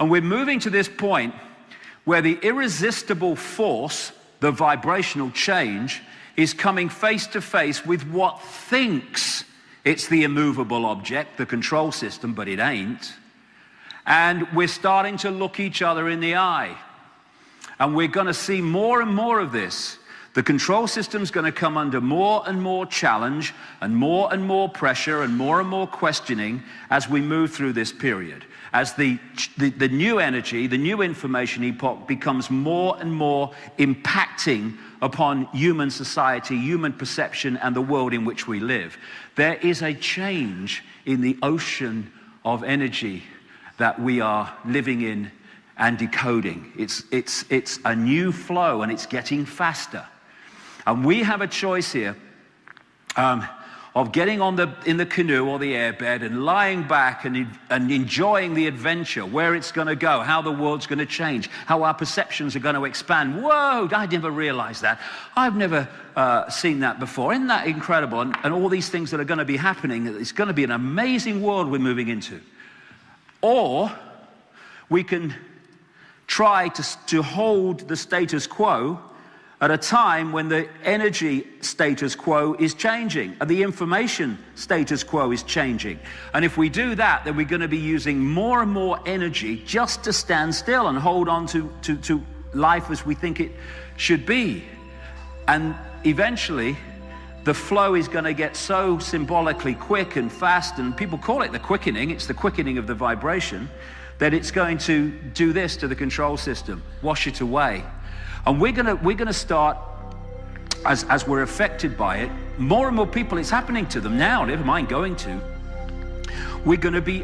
And we're moving to this point where the irresistible force, the vibrational change, is coming face to face with what thinks it's the immovable object, the control system, but it ain't. And we're starting to look each other in the eye. And we're going to see more and more of this. The control system's going to come under more and more challenge and more pressure and more questioning as we move through this period. As the new energy, the new information epoch becomes more and more impacting upon human society, human perception, and the world in which we live. There is a change in the ocean of energy that we are living in and decoding. It's a new flow, and it's getting faster. And we have a choice here of getting in the canoe or the airbed and lying back and enjoying the adventure, where it's going to go, how the world's going to change, how our perceptions are going to expand. Whoa, I never realized that. I've never seen that before. Isn't that incredible? And all these things that are going to be happening, it's going to be an amazing world we're moving into. Or we can try to hold the status quo at a time when the energy status quo is changing and the information status quo is changing. And if we do that, then we're going to be using more and more energy just to stand still and hold on to life as we think it should be. And eventually, the flow is going to get so symbolically quick and fast, and people call it the quickening. It's the quickening of the vibration, that it's going to do this to the control system, wash it away. And we're going to start, as we're affected by it, more and more people, it's happening to them now, never mind going to. We're going to be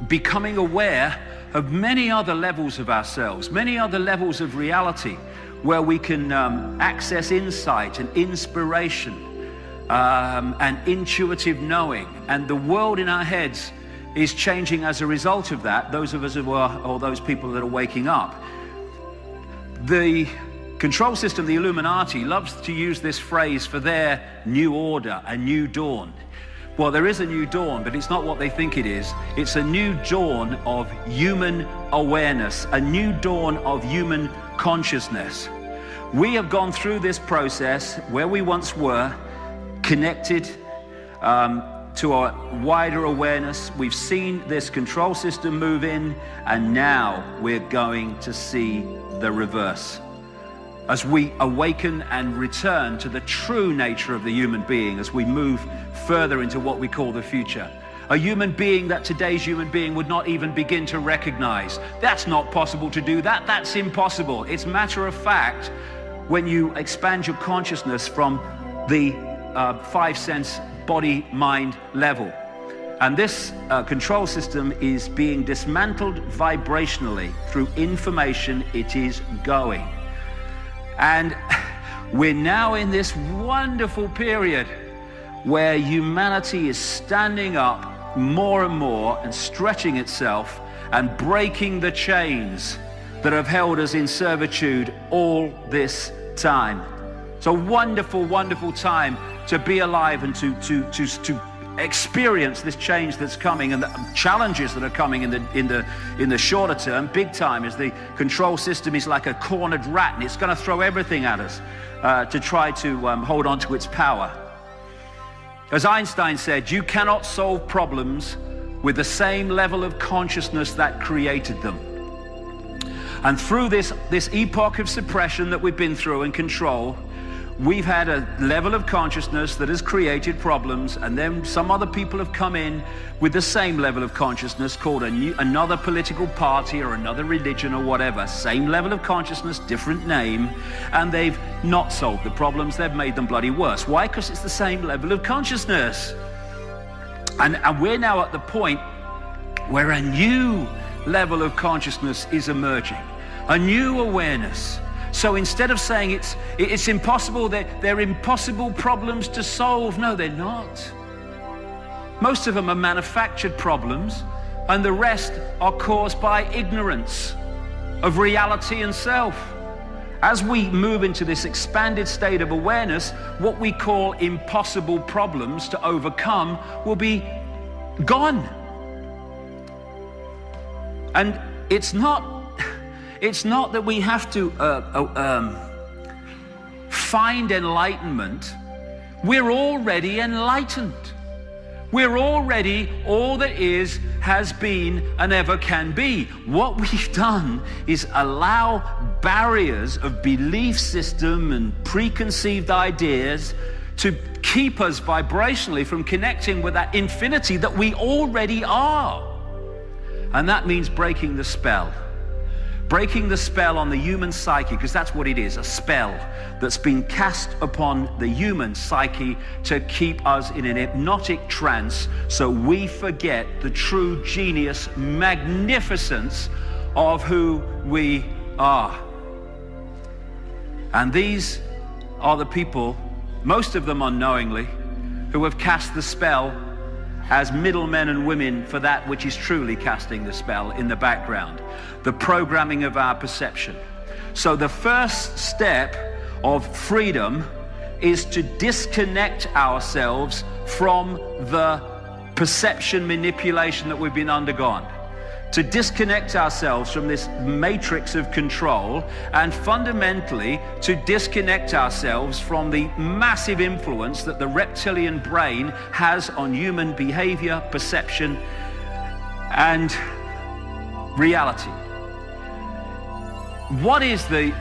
becoming aware of many other levels of ourselves, many other levels of reality, where we can access insight and inspiration and intuitive knowing. And the world in our heads is changing as a result of that, those of us who are, or those people that are waking up. The control system, the Illuminati, loves to use this phrase for their new order, a new dawn. Well, there is a new dawn, but it's not what they think it is. It's a new dawn of human awareness, a new dawn of human consciousness. We have gone through this process where we once were, connected to a wider awareness. We've seen this control system move in, and now we're going to see the reverse. As we awaken and return to the true nature of the human being, as we move further into what we call the future. A human being that today's human being would not even begin to recognize. That's not possible to do that. That's impossible. It's matter of fact when you expand your consciousness from the 5 sense body mind level. And this control system is being dismantled vibrationally through information. It is going. And we're now in this wonderful period where humanity is standing up more and more and stretching itself and breaking the chains that have held us in servitude all this time. It's a wonderful, wonderful time to be alive and to experience this change that's coming, and the challenges that are coming in the shorter term, big time, as the control system is like a cornered rat, and it's going to throw everything at us to try to hold on to its power. As Einstein said, you cannot solve problems with the same level of consciousness that created them. And through this epoch of suppression that we've been through and control, we've had a level of consciousness that has created problems, and then some other people have come in with the same level of consciousness, called another political party or another religion or whatever. Same level of consciousness, different name, and they've not solved the problems. They've made them bloody worse. Why? Because it's the same level of consciousness. And we're now at the point where a new level of consciousness is emerging, a new awareness. So instead of saying it's impossible, they're impossible problems to solve. No, they're not. Most of them are manufactured problems, and the rest are caused by ignorance of reality and self. As we move into this expanded state of awareness, what we call impossible problems to overcome will be gone. And it's not that we have to find enlightenment. We're already enlightened. We're already all that is, has been, and ever can be. What we've done is allow barriers of belief system and preconceived ideas to keep us vibrationally from connecting with that infinity that we already are. And that means breaking the spell. Breaking the spell on the human psyche, because that's what it is, a spell that's been cast upon the human psyche to keep us in an hypnotic trance so we forget the true genius, magnificence of who we are. And these are the people, most of them unknowingly, who have cast the spell as middlemen and women for that which is truly casting the spell in the background, the programming of our perception. So the first step of freedom is to disconnect ourselves from the perception manipulation that we've been undergone, to disconnect ourselves from this matrix of control, and fundamentally to disconnect ourselves from the massive influence that the reptilian brain has on human behavior, perception, and reality. What is the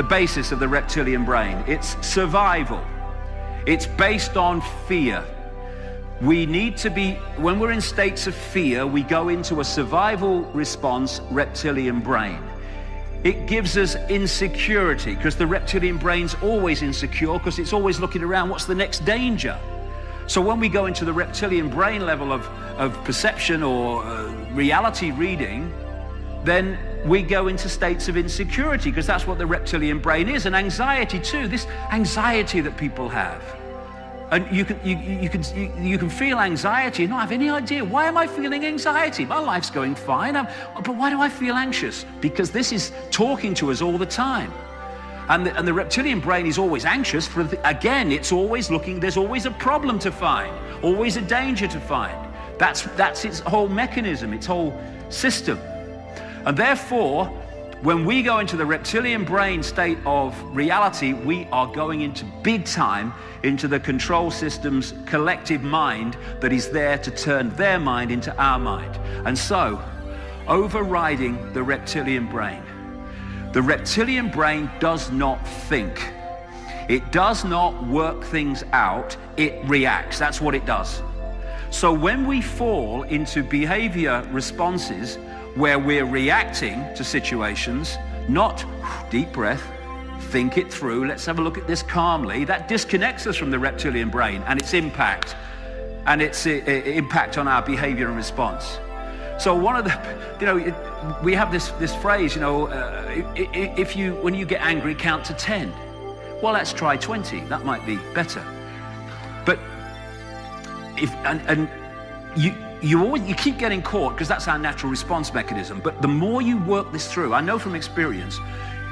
basis of the reptilian brain? It's survival. It's based on fear. We need to be, when we're in states of fear, we go into a survival response reptilian brain. It gives us insecurity, because the reptilian brain's always insecure, because it's always looking around, what's the next danger? So when we go into the reptilian brain level of perception or reality reading, then we go into states of insecurity, because that's what the reptilian brain is, and anxiety too, this anxiety that people have. And you can feel anxiety and not have any idea, why am I feeling anxiety? My life's going fine, but why do I feel anxious? Because this is talking to us all the time. And the reptilian brain is always anxious again, it's always looking, there's always a problem to find, always a danger to find. That's its whole mechanism, its whole system. And therefore, when we go into the reptilian brain state of reality, we are going into big time into the control system's collective mind that is there to turn their mind into our mind. And so, overriding the reptilian brain. The reptilian brain does not think. It does not work things out, it reacts. That's what it does. So when we fall into behavior responses where we're reacting to situations, not deep breath, think it through, let's have a look at this calmly, that disconnects us from the reptilian brain and its impact, and its impact on our behavior and response. So one of the, we have this phrase, when you get angry, count to 10. Well, let's try 20, that might be better. But you keep getting caught, because that's our natural response mechanism. But the more you work this through, I know from experience,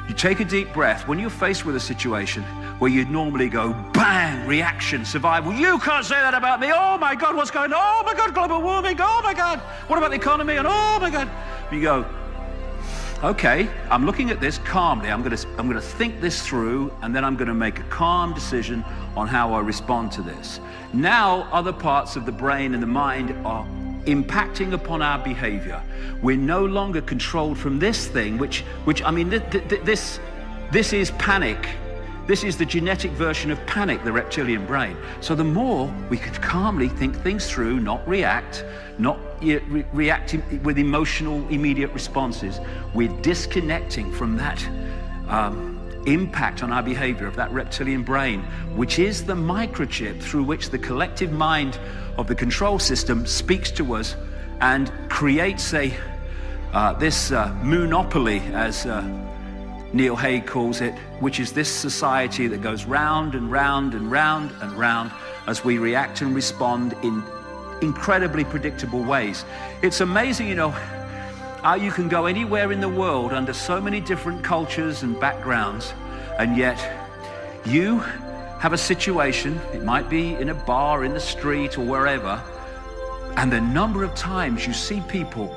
you take a deep breath when you're faced with a situation where you'd normally go bang, reaction, survival. You can't say that about me. Oh my God, what's going on? Oh my God, global warming. Oh my God, what about the economy? And oh my God. You go, okay, I'm looking at this calmly. I'm gonna think this through, and then I'm gonna make a calm decision on how I respond to this. Now, other parts of the brain and the mind are impacting upon our behavior. We're no longer controlled from this thing, which I mean, this is panic. This is the genetic version of panic, the reptilian brain. So the more we could calmly think things through, not react, not reacting with emotional immediate responses, we're disconnecting from that impact on our behavior of that reptilian brain, which is the microchip through which the collective mind of the control system speaks to us and creates this monopoly, as Neil Haig calls it, which is this society that goes round and round and round and round as we react and respond in incredibly predictable ways. It's amazing, how you can go anywhere in the world under so many different cultures and backgrounds, and yet you have a situation, it might be in a bar, in the street, or wherever, and the number of times you see people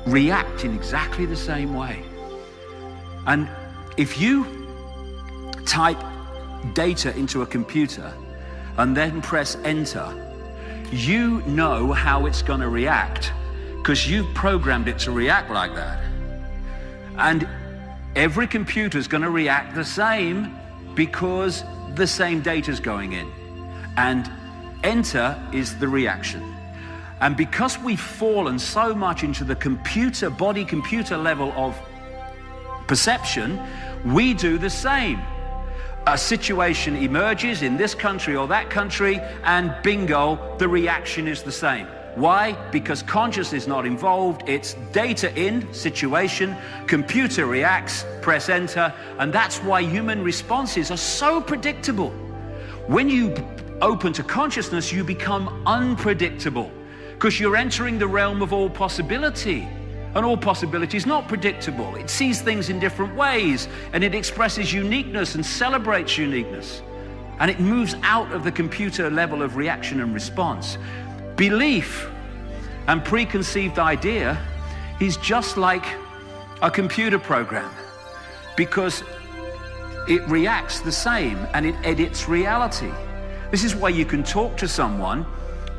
react in exactly the same way. And if you type data into a computer and then press enter, you know how it's going to react because you've programmed it to react like that. And every computer is going to react the same because the same data is going in. And enter is the reaction. And because we've fallen so much into the body-computer level of perception, we do the same. A situation emerges in this country or that country, and bingo, the reaction is the same. Why? Because consciousness is not involved. It's data in, situation, computer reacts, press enter, and that's why human responses are so predictable. When you open to consciousness, you become unpredictable because you're entering the realm of all possibility. And all possibility is not predictable. It sees things in different ways, and it expresses uniqueness and celebrates uniqueness. And it moves out of the computer level of reaction and response. Belief and preconceived idea is just like a computer program because it reacts the same and it edits reality. This is why you can talk to someone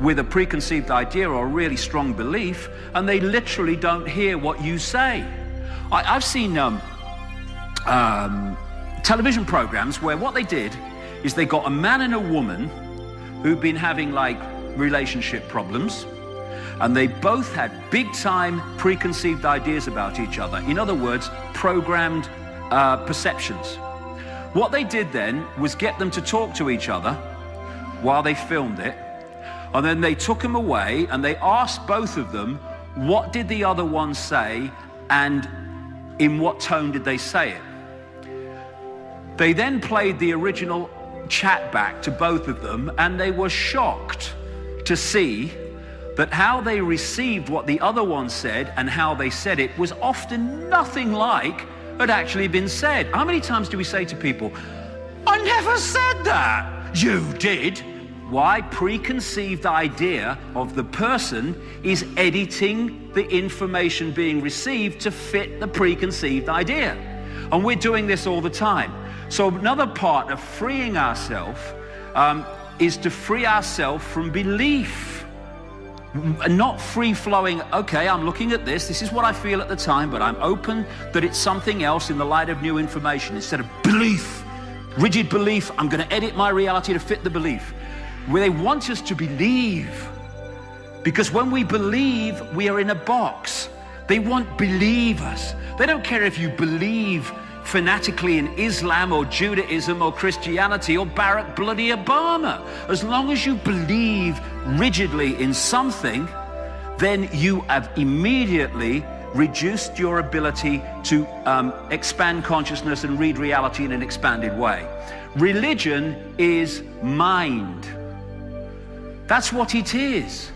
with a preconceived idea or a really strong belief, and they literally don't hear what you say. I've seen television programs where what they did is they got a man and a woman who've been having like relationship problems, and they both had big-time preconceived ideas about each other. In other words, programmed perceptions. What they did then was get them to talk to each other while they filmed it, and then they took them away and they asked both of them, what did the other one say and in what tone did they say it? They then played the original chat back to both of them, and they were shocked to see that how they received what the other one said and how they said it was often nothing like had actually been said. How many times do we say to people, I never said that? You did. Why? Preconceived idea of the person is editing the information being received to fit the preconceived idea. And we're doing this all the time. So another part of freeing ourselves is to free ourselves from belief. Not free-flowing, okay, I'm looking at this is what I feel at the time, but I'm open that it's something else in the light of new information. Instead of belief, rigid belief, I'm going to edit my reality to fit the belief. Where they want us to believe. Because when we believe, we are in a box. They want believers. They don't care if you believe fanatically in Islam or Judaism or Christianity or Barack bloody Obama. As long as you believe rigidly in something, then you have immediately reduced your ability to expand consciousness and read reality in an expanded way. Religion is mind. That's what it is.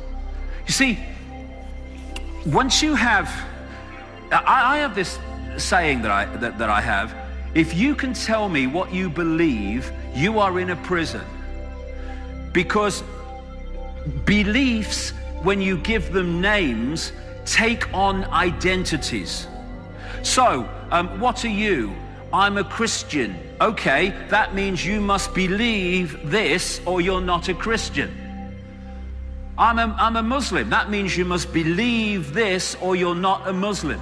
You see, once you have, I have this saying that I have, if you can tell me what you believe, you are in a prison. Because beliefs, when you give them names, take on identities. So, what are you? I'm a Christian. Okay, that means you must believe this or you're not a Christian. I'm a Muslim. That means you must believe this or you're not a Muslim.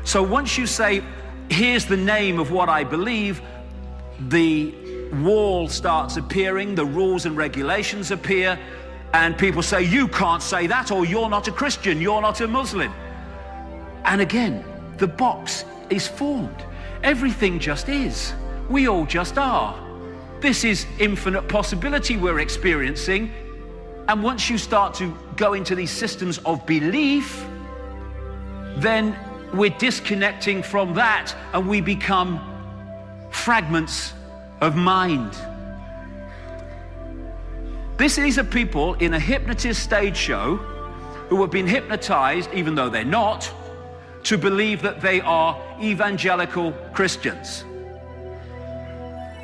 So once you say, here's the name of what I believe, the wall starts appearing, the rules and regulations appear, and people say, you can't say that, or you're not a Christian, you're not a Muslim. And again, the box is formed. Everything just is. We all just are. This is infinite possibility we're experiencing. And once you start to go into these systems of belief, then we're disconnecting from that and we become fragments of mind. These are people in a hypnotist stage show who have been hypnotized, even though they're not, to believe that they are evangelical Christians.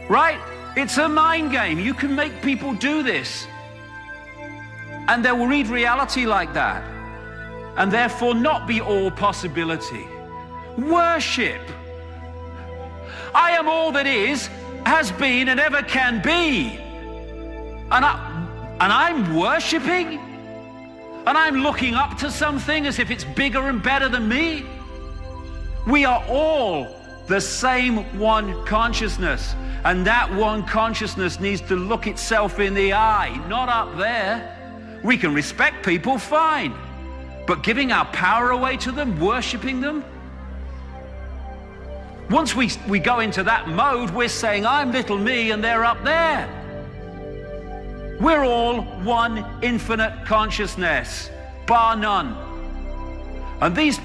Right? It's a mind game. You can make people do this. And they will read reality like that. and therefore not be all possibility. Worship. I am all that is, has been, and ever can be. And I'm worshiping? And I'm looking up to something as if it's bigger and better than me? We are all the same one consciousness. And that one consciousness needs to look itself in the eye, not up there. We can respect people, fine. But giving our power away to them, worshiping them? Once we go into that mode, we're saying, I'm little me and they're up there. We're all one infinite consciousness, bar none. And these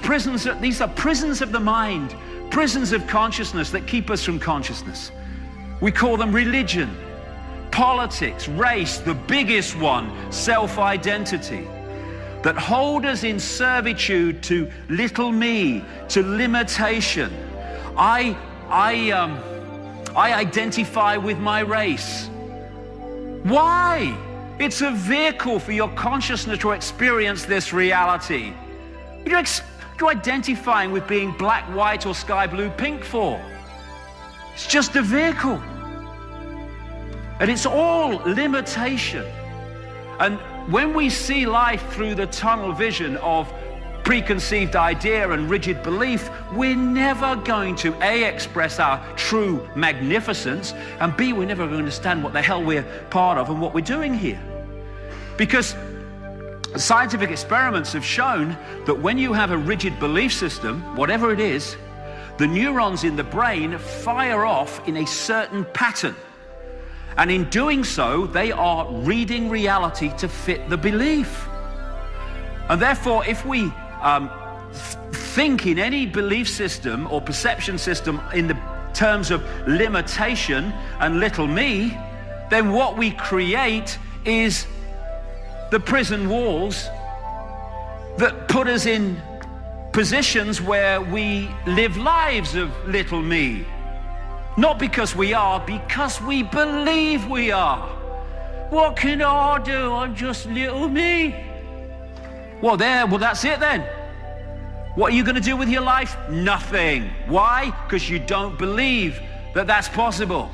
are prisons of the mind, prisons of consciousness that keep us from consciousness. We call them religion, politics, race, the biggest one, self-identity, that hold us in servitude to little me, to limitation. I identify with my race. Why? It's a vehicle for your consciousness to experience this reality. What are you identifying with being black, white, or sky blue, pink for? It's just a vehicle. And it's all limitation. And when we see life through the tunnel vision of preconceived idea and rigid belief, we're never going to A, express our true magnificence, and B, we're never going to understand what the hell we're part of and what we're doing here. Because scientific experiments have shown that when you have a rigid belief system, whatever it is, the neurons in the brain fire off in a certain pattern. And in doing so, they are reading reality to fit the belief. And therefore, if we think in any belief system or perception system in the terms of limitation and little me, then what we create is the prison walls that put us in positions where we live lives of little me. Not because we are, because we believe we are. What can I do? I'm just little me. Well, that's it then. What are you going to do with your life? Nothing. Why? Because you don't believe that that's possible.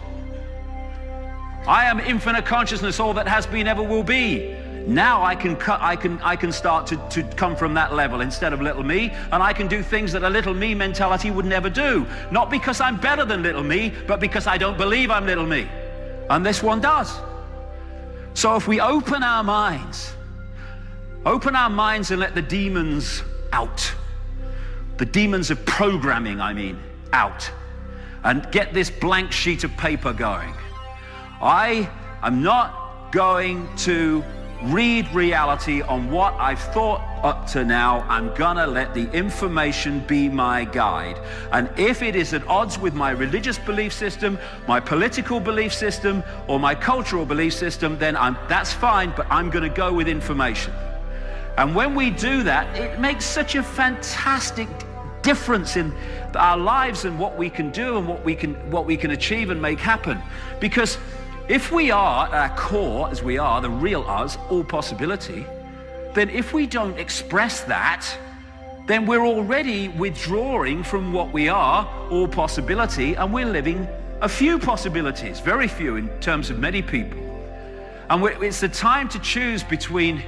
I am infinite consciousness, all that has been, ever will be. Now I can start to come from that level instead of little me, and I can do things that a little me mentality would never do. Not because I'm better than little me, but because I don't believe I'm little me. And this one does. So if we open our minds and let the demons out, the demons of programming, out, and get this blank sheet of paper going. I am not going to read reality on what I've thought up to now. I'm gonna let the information be my guide. And if it is at odds with my religious belief system, my political belief system, or my cultural belief system, then that's fine, but I'm gonna go with information. And when we do that, it makes such a fantastic difference in our lives and what we can do and what we can achieve and make happen. Because if we are at our core, as we are, the real us, all possibility, then if we don't express that, then we're already withdrawing from what we are, all possibility, and we're living a few possibilities, very few in terms of many people. And it's the time to choose between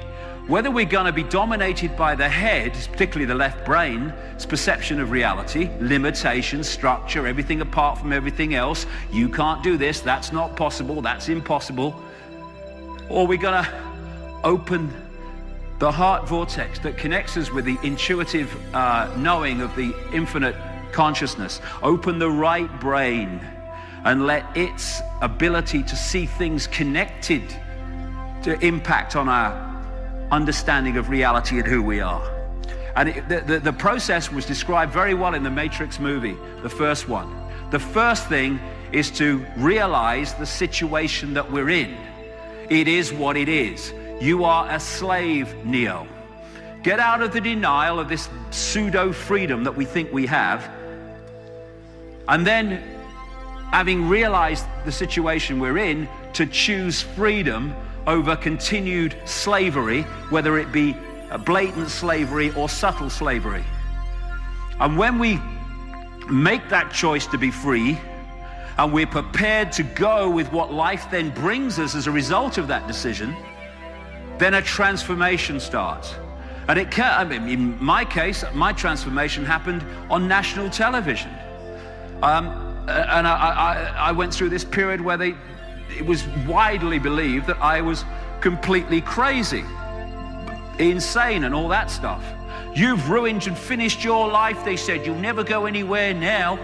whether we're going to be dominated by the head, particularly the left brain, its perception of reality, limitation, structure, everything apart from everything else. You can't do this, that's not possible, that's impossible. Or we're going to open the heart vortex that connects us with the intuitive knowing of the infinite consciousness. Open the right brain and let its ability to see things connected to impact on our understanding of reality and who we are. And the process was described very well in the Matrix movie, the first one. The first thing is to realize the situation that we're in. It is what it is. You are a slave, Neo. Get out of the denial of this pseudo-freedom that we think we have. And then, having realized the situation we're in, to choose freedom over continued slavery, whether it be blatant slavery or subtle slavery. And when we make that choice to be free, and we're prepared to go with what life then brings us as a result of that decision, then a transformation starts. And it can, I mean, in my case, my transformation happened on national television. And I went through this period where it was widely believed that I was completely crazy, insane and all that stuff. You've ruined and finished your life, they said. You'll never go anywhere now.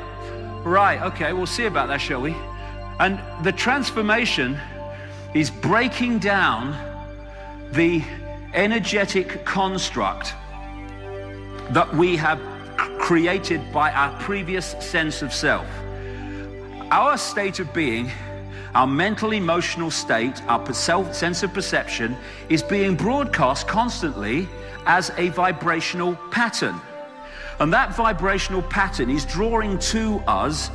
Right, okay, we'll see about that, shall we? And the transformation is breaking down the energetic construct that we have created by our previous sense of self. Our state of being, our mental, emotional state, our sense of perception is being broadcast constantly as a vibrational pattern. And that vibrational pattern is drawing to us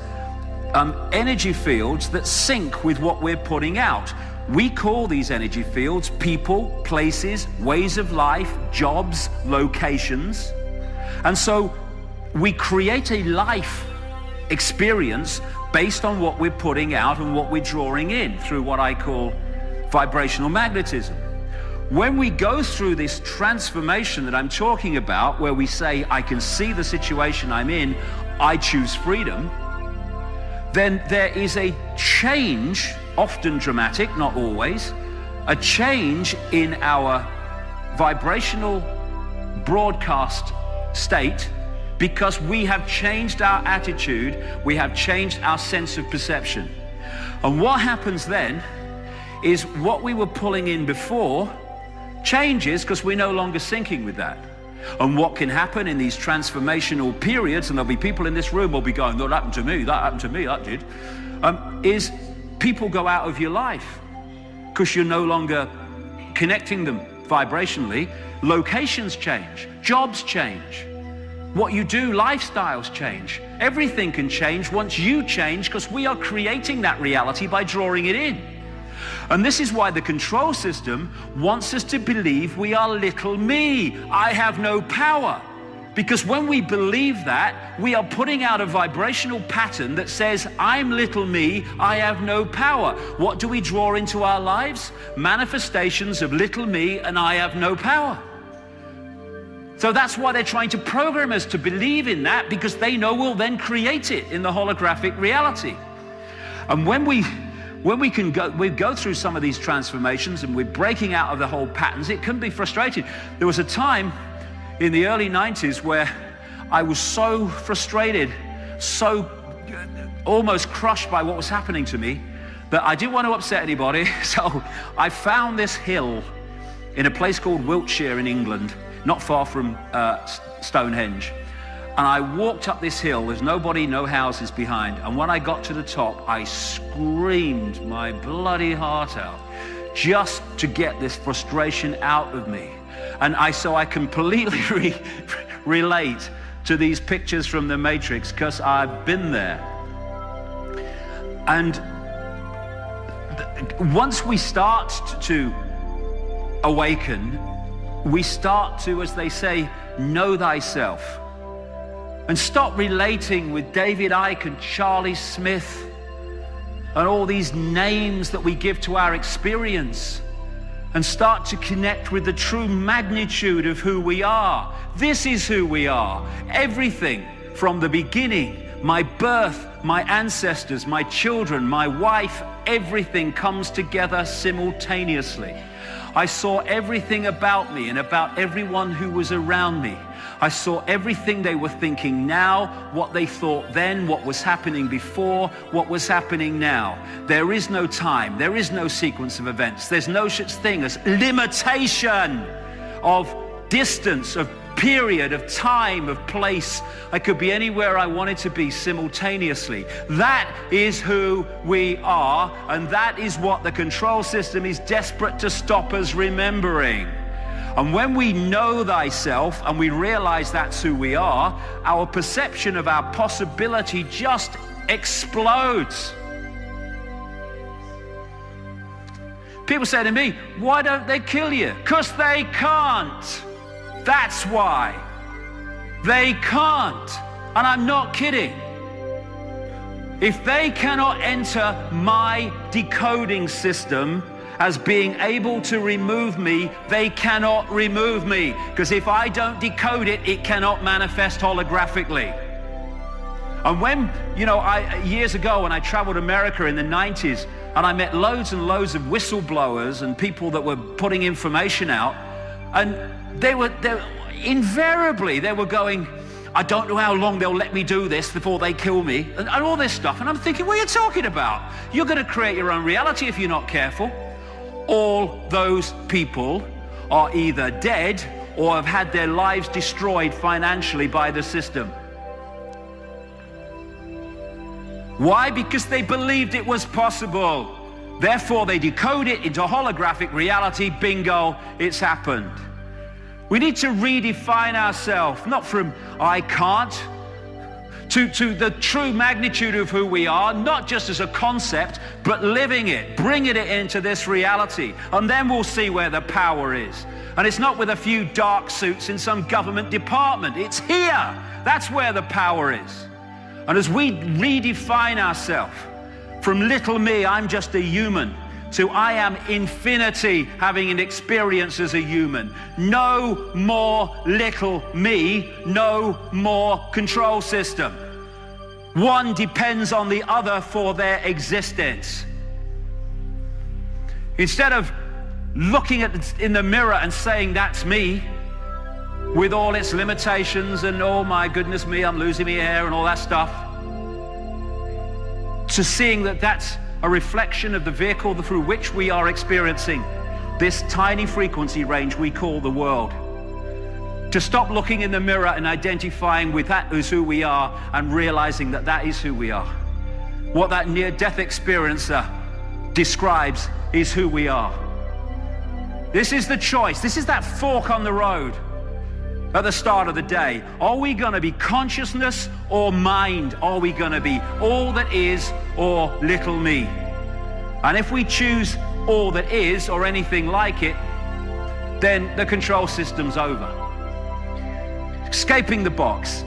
energy fields that sync with what we're putting out. We call these energy fields people, places, ways of life, jobs, locations. And so we create a life experience based on what we're putting out and what we're drawing in through what I call vibrational magnetism. When we go through this transformation that I'm talking about, where we say, I can see the situation I'm in, I choose freedom, then there is a change, often dramatic, not always, a change in our vibrational broadcast state, because we have changed our attitude, we have changed our sense of perception. And what happens then is what we were pulling in before changes because we're no longer syncing with that. And what can happen in these transformational periods, and there'll be people in this room will be going, that happened to me, that happened to me, that did, is people go out of your life because you're no longer connecting them vibrationally. Locations change, jobs change. What you do, lifestyles change. Everything can change once you change, because we are creating that reality by drawing it in. And this is why the control system wants us to believe we are little me. I have no power. Because when we believe that, we are putting out a vibrational pattern that says, I'm little me, I have no power. What do we draw into our lives? Manifestations of little me and I have no power. So that's why they're trying to program us to believe in that, because they know we'll then create it in the holographic reality. And when we go through some of these transformations and we're breaking out of the whole patterns, it can be frustrating. There was a time in the early 90s where I was so frustrated, so almost crushed by what was happening to me, that I didn't want to upset anybody. So I found this hill in a place called Wiltshire in England, not far from Stonehenge. And I walked up this hill, there's nobody, no houses behind. And when I got to the top, I screamed my bloody heart out just to get this frustration out of me. And so I completely relate to these pictures from the Matrix, because I've been there. And once we start to awaken, we start to, as they say, know thyself. And stop relating with David Icke and Charlie Smith and all these names that we give to our experience, and start to connect with the true magnitude of who we are. This is who we are. Everything from the beginning, my birth, my ancestors, my children, my wife, everything comes together simultaneously. I saw everything about me and about everyone who was around me. I saw everything they were thinking now, what they thought then, what was happening before, what was happening now. There is no time. There is no sequence of events. There's no such thing as limitation of distance, of period, of time, of place. I could be anywhere I wanted to be simultaneously. That is who we are, and that is what the control system is desperate to stop us remembering. And when we know thyself and we realize that's who we are, our perception of our possibility just explodes. People say to me, why don't they kill you? 'Cause they can't. That's why. They can't. And I'm not kidding. If they cannot enter my decoding system as being able to remove me, they cannot remove me. Because if I don't decode it, it cannot manifest holographically. And when, years ago when I traveled America in the 90s, and I met loads and loads of whistleblowers and people that were putting information out, and they were invariably going, I don't know how long they'll let me do this before they kill me, and all this stuff. And I'm thinking, what are you talking about? You're going to create your own reality if you're not careful. All those people are either dead or have had their lives destroyed financially by the system. Why? Because they believed it was possible. Therefore, they decode it into holographic reality. Bingo, it's happened. We need to redefine ourselves, not from I can't, to the true magnitude of who we are, not just as a concept, but living it, bringing it into this reality. And then we'll see where the power is. And it's not with a few dark suits in some government department. It's here. That's where the power is. And as we redefine ourselves from little me, I'm just a human, to I am infinity, having an experience as a human. No more little me, no more control system. One depends on the other for their existence. Instead of looking in the mirror and saying, that's me, with all its limitations and oh my goodness me, I'm losing my hair and all that stuff, to seeing that that's a reflection of the vehicle through which we are experiencing this tiny frequency range we call the world. To stop looking in the mirror and identifying with that as who we are and realizing that that is who we are. What that near-death experiencer describes is who we are. This is the choice. This is that fork on the road at the start of the day. Are we going to be consciousness or mind? Are we going to be all that is or little me? And if we choose all that is or anything like it, then the control system's over. Escaping the box.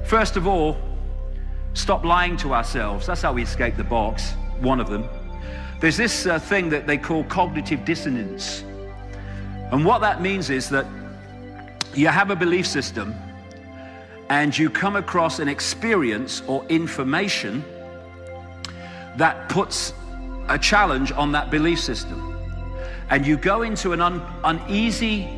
First of all, stop lying to ourselves. That's how we escape the box, one of them. There's this thing that they call cognitive dissonance. And what that means is that you have a belief system and you come across an experience or information that puts a challenge on that belief system. And you go into an uneasy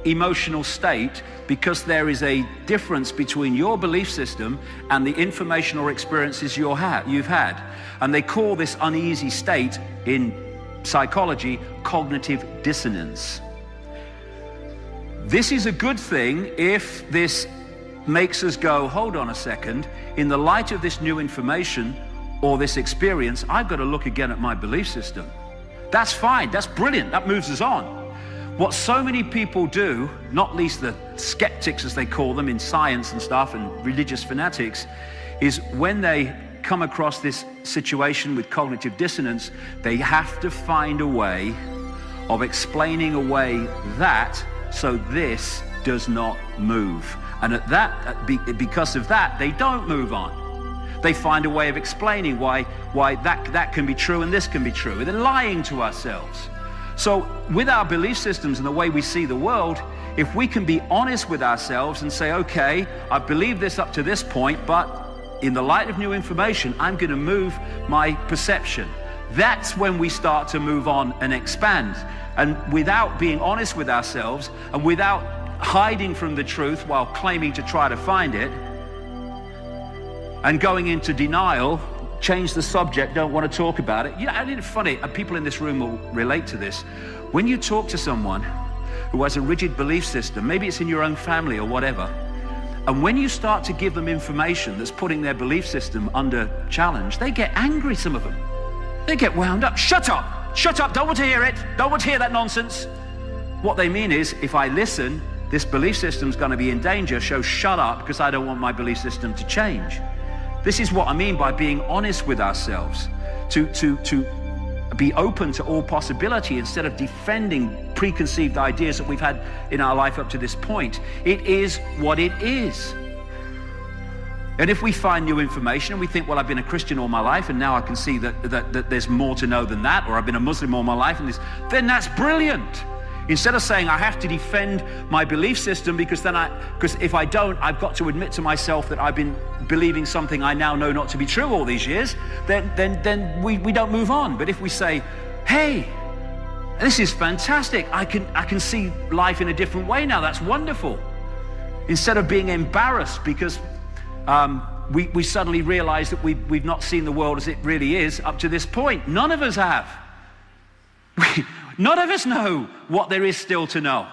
emotional state because there is a difference between your belief system and the information or experiences you've had. And they call this uneasy state in psychology cognitive dissonance. This is a good thing if this makes us go, hold on a second, in the light of this new information or this experience, I've got to look again at my belief system. That's fine, that's brilliant, that moves us on. What so many people do, not least the skeptics as they call them in science and stuff and religious fanatics, is when they come across this situation with cognitive dissonance, they have to find a way of explaining away that so this does not move. And because of that, they don't move on. They find a way of explaining why that can be true and this can be true. And they're lying to ourselves. So with our belief systems and the way we see the world, if we can be honest with ourselves and say, okay, I believe this up to this point, but in the light of new information, I'm going to move my perception. That's when we start to move on and expand. And without being honest with ourselves and without hiding from the truth while claiming to try to find it and going into denial, change the subject, don't want to talk about it. You know, it's funny, and people in this room will relate to this. When you talk to someone who has a rigid belief system, maybe it's in your own family or whatever, and when you start to give them information that's putting their belief system under challenge, they get angry, some of them. They get wound up. Shut up! Shut up, don't want to hear it. Don't want to hear that nonsense. What they mean is, if I listen, this belief system's going to be in danger, so shut up because I don't want my belief system to change. This is what I mean by being honest with ourselves, to be open to all possibility instead of defending preconceived ideas that we've had in our life up to this point. It is what it is. And if we find new information and we think, well, I've been a Christian all my life and now I can see that there's more to know than that, or I've been a Muslim all my life, and then that's brilliant. Instead of saying I have to defend my belief system because if I don't, I've got to admit to myself that I've been believing something I now know not to be true all these years, then we don't move on. But if we say, hey, this is fantastic, I can see life in a different way now, that's wonderful. Instead of being embarrassed because we suddenly realize that we've not seen the world as it really is up to this point. None of us have. None of us know what there is still to know.